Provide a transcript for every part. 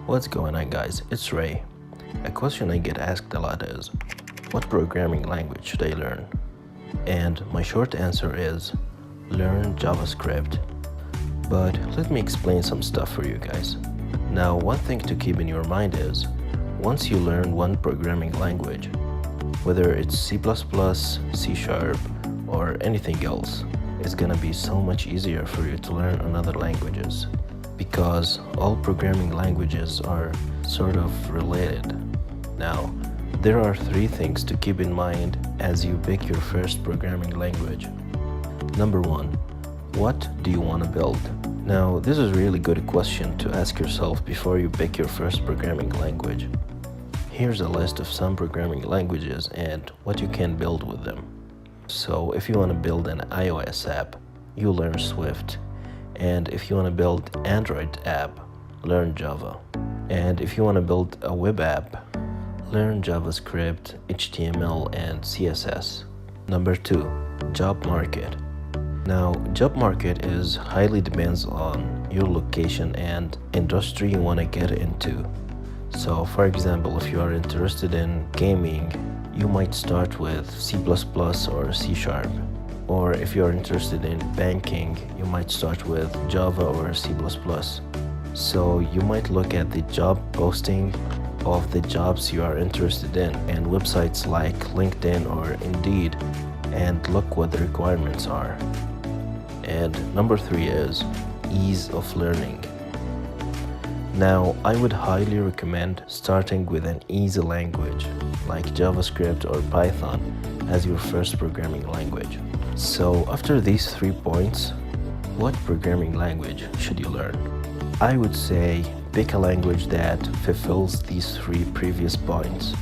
What's going on, guys? It's Ray. A question I get asked a lot is, what programming language should I learn? And my short answer is, learn JavaScript. But let me explain some stuff for you guys. Now, one thing to keep in your mind is, once you learn one programming language, whether it's C++, C#, or anything else, it's gonna be so much easier for you to learn other languages, because all programming languages are sort of related. Now, there are three things to keep in mind as you pick your first programming language. Number one, what do you want to build? Now, this is a really good question to ask yourself before you pick your first programming language. Here's a list of some programming languages and what you can build with them. So if you want to build an iOS app, you learn Swift. And if you want to build Android app, learn Java. And if you want to build a web app, learn JavaScript, HTML, and CSS. Number two, job market. Now, job market is highly depends on your location and industry you want to get into. So for example, if you are interested in gaming, you might start with C++ or C#. Or if you are interested in banking, you might start with Java or C++. So you might look at the job posting of the jobs you are interested in and websites like LinkedIn or Indeed and look what the requirements are. And number three is ease of learning. Now, I would highly recommend starting with an easy language like JavaScript or Python as your first programming language. So after these 3 points, what programming language should you learn? I would say pick a language that fulfills these 3 previous points.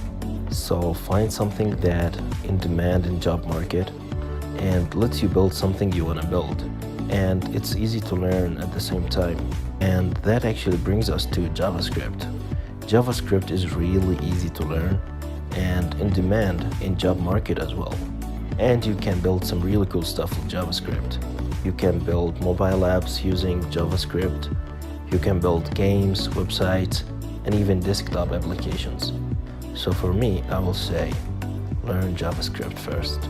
So find something that in demand in job market and lets you build something you want to build. And it's easy to learn at the same time. And that actually brings us to JavaScript. JavaScript is really easy to learn and in demand in job market as well. And you can build some really cool stuff with JavaScript. You can build mobile apps using JavaScript. You can build games, websites, and even desktop applications. So for me, I will say, learn JavaScript first.